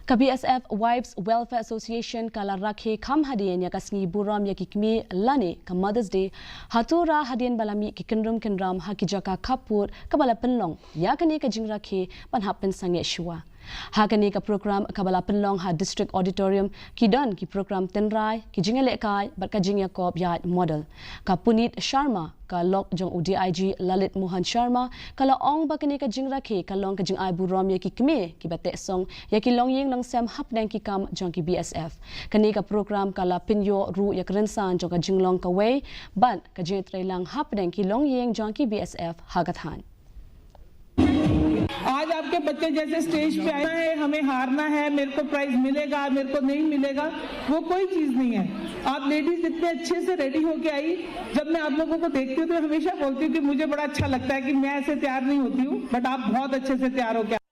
Ka BSF Wives Welfare Association kala Rakhe kham hadian ya kasngi buram ya kikmi lane ka Mother's Day hatura hadian balami kikenrum kenram hakijaka kapur kabala penlong ya kani ka jing Rakhe panhapen sange shua hakani ka program kabala penlong ha district auditorium kidan ki program tenrai ki jingale kai bar ka jingya kop ya model ka Punit Sharma ka lok jong UDIG Lalit Mohan Sharma kala ong bakani ka jing Rakhe ka long ka jing ai buram ya kikme ki bate song ya ki long yeng nang sam hap dang ki kam jong ki BSF kani ka program kala pinyo ru ya krensan jong ka jinglong ka way ban ka jing trailang hap dang ki long yeng jong ki BSF hagathan. आज आपके बच्चे जैसे स्टेज पे आए हैं, हमें हारना है, मेरे को प्राइज मिलेगा, मेरे को नहीं मिलेगा, वो कोई चीज नहीं है। आप लेडीज इतने अच्छे से रेडी होके आई, जब मैं आप लोगों को देखती हूँ तो हमेशा बोलती हूँ कि मुझे बड़ा अच्छा लगता है कि मैं ऐसे तैयार नहीं होती हूँ, बट आप बहुत अच्छे से तैयार होके